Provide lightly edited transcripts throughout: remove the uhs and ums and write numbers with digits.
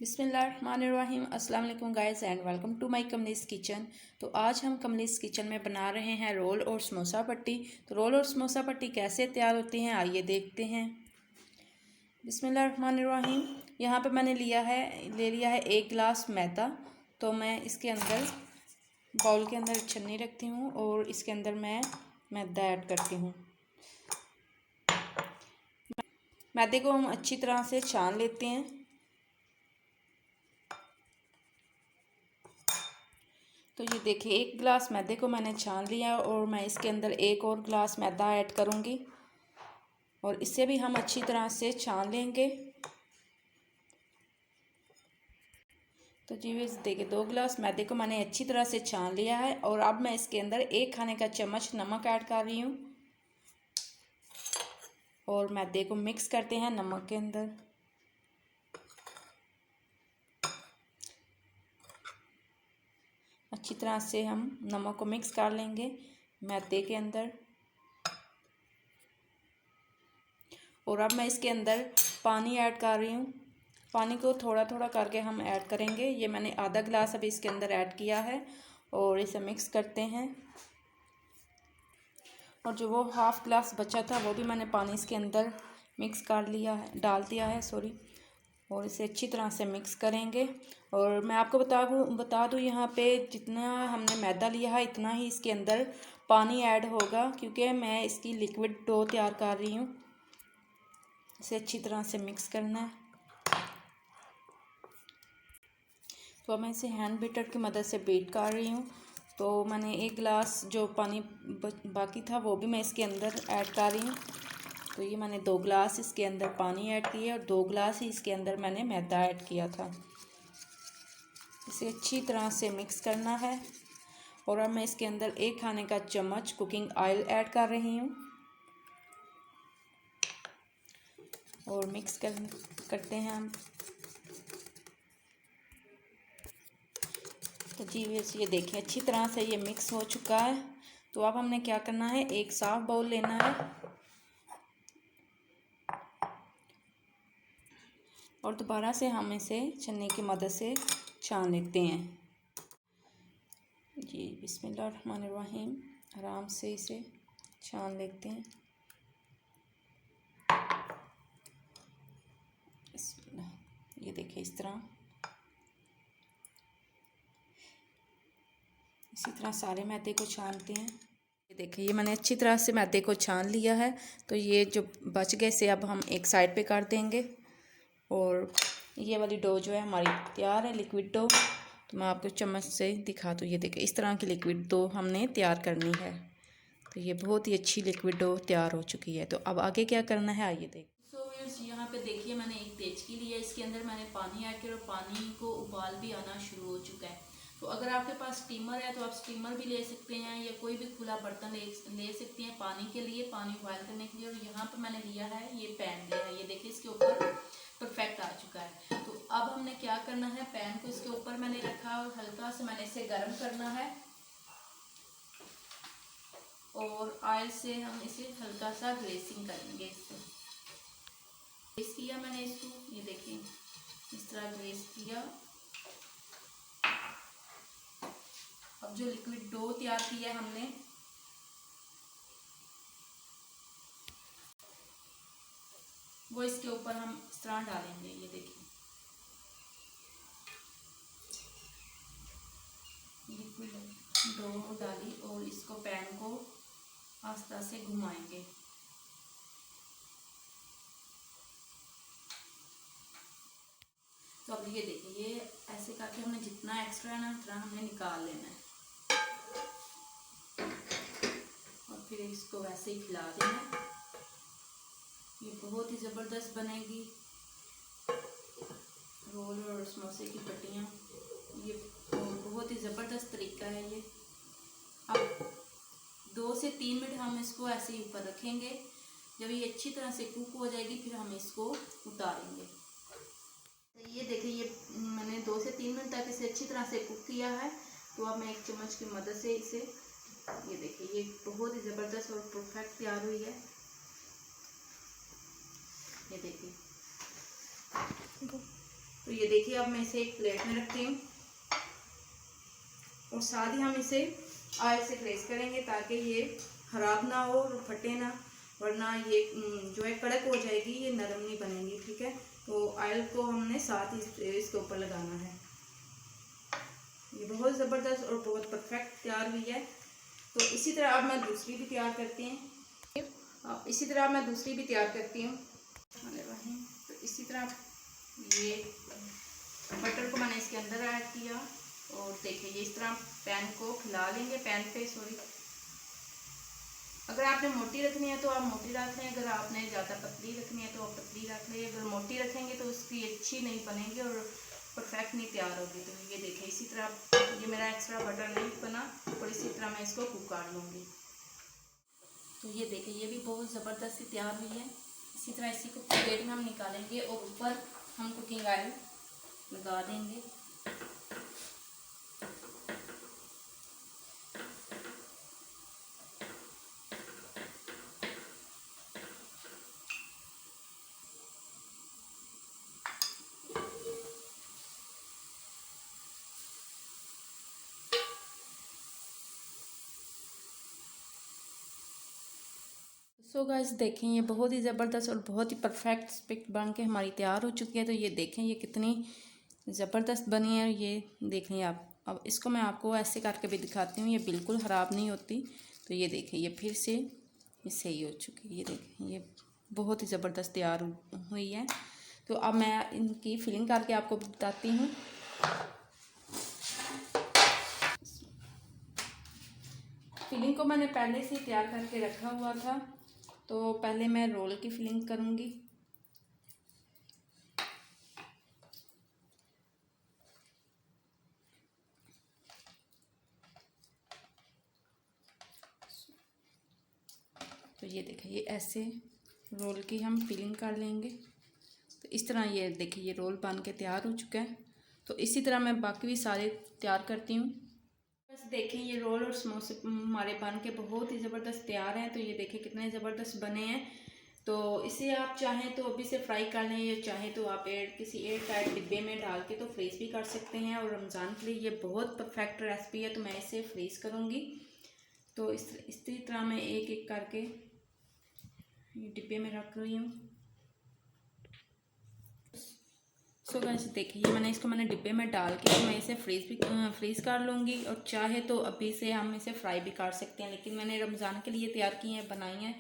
बिस्मिल्लाहिर्रहमानिर्रहीम। अस्सलाम वालेकुम guys and welcome to my Kamli's kitchen. तो आज हम कमलीस किचन में बना रहे हैं रोल और समोसा पट्टी। तो रोल और समोसा पट्टी कैसे तैयार होती हैं आइए देखते हैं। बिस्मिल्लाहिर्रहमानिर्रहीम। यहाँ पे मैंने ले लिया है 1 गिलास मैदा। तो मैं इसके अंदर बाउल के अंदर छन्नी रखती हूँ और इसके अंदर मैं मैदा ऐड करती हूँ। मैदे को हम अच्छी तरह से छान लेते हैं। तो ये देखिए 1 गिलास मैदे को मैंने छान लिया और मैं इसके अंदर 1 और गिलास मैदा ऐड करूँगी और इसे भी हम अच्छी तरह से छान लेंगे। तो जी देखिए 2 गिलास मैदे को मैंने अच्छी तरह से छान लिया है और अब मैं इसके अंदर 1 खाने का चम्मच नमक ऐड कर रही हूँ और मैदे को मिक्स करते हैं नमक के अंदर। अच्छी तरह से हम नमक को मिक्स कर लेंगे मैदे के अंदर। और अब मैं इसके अंदर पानी ऐड कर रही हूँ। पानी को थोड़ा थोड़ा करके हम ऐड करेंगे। ये मैंने आधा गिलास अभी इसके अंदर ऐड किया है और इसे मिक्स करते हैं। और जो वो हाफ़ गिलास बचा था वो भी मैंने पानी इसके अंदर मिक्स कर लिया है, डाल दिया है सॉरी। और इसे अच्छी तरह से मिक्स करेंगे। और मैं आपको बता दूँ यहाँ पे जितना हमने मैदा लिया है इतना ही इसके अंदर पानी ऐड होगा, क्योंकि मैं इसकी लिक्विड डो तैयार कर रही हूँ। इसे अच्छी तरह से मिक्स करना है। तो मैं इसे हैंड बीटर की मदद से बीट कर रही हूँ। तो मैंने 1 गिलास जो पानी बाकी था वो भी मैं इसके अंदर ऐड कर रही हूँ। तो ये मैंने 2 गिलास इसके अंदर पानी ऐड किया और 2 गिलास ही इसके अंदर मैंने मैदा ऐड किया था। इसे अच्छी तरह से मिक्स करना है। और अब मैं इसके अंदर 1 खाने का चम्मच कुकिंग ऑयल ऐड कर रही हूँ और मिक्स करते हैं हम। तो जी ये देखिए अच्छी तरह से ये मिक्स हो चुका है। तो अब हमने क्या करना है, एक साफ बाउल लेना है और दोबारा से हम इसे छन्नी की मदद से छान लेते हैं। जी बिस्मिल्लाहिर्रहमानिर्रहीम। आराम से इसे छान लेते हैं। ये देखिए इस तरह, इसी तरह सारे मैदे को छानते हैं। ये देखिए ये मैंने अच्छी तरह से मैदे को छान लिया है। तो ये जो बच गए से अब हम एक साइड पे कर देंगे। और ये वाली डो जो है हमारी तैयार है, लिक्विड डो। तो मैं आपको चम्मच से दिखा दूँ। ये देखिए इस तरह की लिक्विड डो हमने तैयार करनी है। तो ये बहुत ही अच्छी लिक्विड डो तैयार हो चुकी है। तो अब आगे क्या करना है आइए देखिए। यहाँ पे देखिए मैंने एक देचकी लिया, इसके अंदर मैंने पानी ऐड किया और पानी को उबाल भी आना शुरू हो चुका है। तो अगर आपके पास स्टीमर है तो आप स्टीमर भी ले सकते हैं या कोई भी खुला बर्तन ले सकते हैं पानी के लिए, पानी बॉयल करने के लिए। और यहाँ पे मैंने लिया है ये पैन लिया है, ये देखिए इसके ऊपर परफेक्ट आ चुका है। तो अब हमने क्या करना है, पैन को इसके ऊपर मैंने रखा और हल्का से मैंने इसे गर्म करना है और ऑयल से हम इसे हल्का सा ग्रेसिंग करेंगे। इससे ग्रेस किया मैंने इसको, ये देखिए इस तरह ग्रेस किया। अब जो लिक्विड डो तैयार किया हमने वो इसके ऊपर हम इस तरह डालेंगे। ये देखिए लिक्विड डो डाली और इसको पैन को आस्ता से घुमाएंगे। तो अब ये देखिए ये ऐसे करके हमने जितना एक्स्ट्रा है ना उतना हमने निकाल लेना है और फिर इसको वैसे ही खिला देना है। ये बहुत ही ज़बरदस्त बनेगी रोल और समोसे की पट्टियाँ। ये बहुत ही ज़बरदस्त तरीका है ये। अब 2 से 3 मिनट हम इसको ऐसे ही ऊपर रखेंगे। जब ये अच्छी तरह से कुक हो जाएगी फिर हम इसको उतारेंगे। तो ये देखिए ये मैंने 2 से 3 मिनट तक इसे अच्छी तरह से कुक किया है। तो अब मैं एक चम्मच की मदद से इसे, ये देखिए ये बहुत ही ज़बरदस्त और परफेक्ट तैयार हुई है। ये देखिए तो तो ये देखिए अब मैं इसे एक प्लेट में रखती हूँ और साथ ही हम इसे ऑयल से ग्रेस करेंगे ताकि ये ख़राब ना हो और फटे ना, वरना ये जो है कड़क हो जाएगी, ये नरम नहीं बनेगी। ठीक है, तो ऑयल को हमने साथ ही इसके ऊपर लगाना है। ये बहुत ज़बरदस्त और बहुत परफेक्ट तैयार हुई है। तो इसी तरह अब मैं दूसरी भी तैयार करती हूँ। तो इसी तरह ये बटर को मैंने इसके अंदर ऐड किया और देखिए ये इस तरह पैन को फैला लेंगे, अगर आपने मोटी रखनी है तो आप मोटी रख लें, अगर आपने ज़्यादा पतली रखनी है तो आप पतली रख लें। अगर मोटी रखेंगे तो उसकी अच्छी नहीं बनेगी और परफेक्ट नहीं तैयार होगी। तो ये देखिए इसी तरह ये मेरा एक्स्ट्रा बटर नहीं बना और इसी तरह मैं इसको कुक कर लूँगी। तो ये देखिए ये भी बहुत ज़बरदस्ती तैयार हुई है। इसी तरह इसी को प्लेट में हम निकालेंगे और ऊपर हम कुकिंग ऑयल लगा देंगे। सो गाइस देखें ये बहुत ही ज़बरदस्त और बहुत ही परफेक्ट स्टिक बन के हमारी तैयार हो चुकी है। तो ये देखें ये कितनी ज़बरदस्त बनी है। ये देख लें आप। अब इसको मैं आपको ऐसे करके भी दिखाती हूँ, ये बिल्कुल ख़राब नहीं होती। तो ये देखें ये फिर से ये सही हो चुकी है। ये देखें ये बहुत ही ज़बरदस्त तैयार हुई है। तो अब मैं इनकी फिलिंग करके आपको बताती हूँ। फिलिंग को मैंने पहले से तैयार करके रखा हुआ था। तो पहले मैं रोल की फिलिंग करूँगी। तो ये देखिए ये ऐसे रोल की हम फिलिंग कर लेंगे। तो इस तरह ये देखिए ये रोल बन के तैयार हो चुका है। तो इसी तरह मैं बाकी भी सारे तैयार करती हूँ। बस देखें ये रोल और समोसे हमारे बन के बहुत ही ज़बरदस्त तैयार हैं। तो ये देखें कितने ज़बरदस्त बने हैं। तो इसे आप चाहें तो अभी से फ्राई कर लें या चाहें तो आप किसी एयर टाइट डिब्बे में डाल के तो फ्रीज़ भी कर सकते हैं। और रमज़ान के लिए ये बहुत परफेक्ट रेसिपी है। तो मैं इसे फ्रीज़ करूँगी। तो इसी तरह मैं एक एक करके ये डिब्बे में रख रही हूँ। सो गाइस देखिए ये मैंने डिब्बे में डाल के तो मैं इसे फ्रीज़ कर लूँगी। और चाहे तो अभी से हम इसे फ्राई भी कर सकते हैं, लेकिन मैंने रमज़ान के लिए तैयार की हैं, बनाई हैं।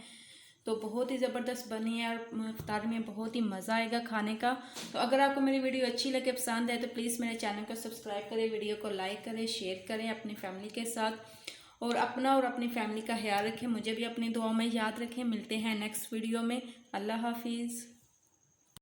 तो बहुत ही ज़बरदस्त बनी है और इफ्तार में बहुत ही मज़ा आएगा खाने का। तो अगर आपको मेरी वीडियो अच्छी लगे, पसंद है तो प्लीज़ मेरे चैनल को सब्सक्राइब करें, वीडियो को लाइक करें, शेयर करें अपनी फैमिली के साथ। और अपना और अपनी फैमिली का ख्याल रखें। मुझे भी अपनी दुआओं में याद रखें। मिलते हैं नेक्स्ट वीडियो में। अल्लाह हाफिज़।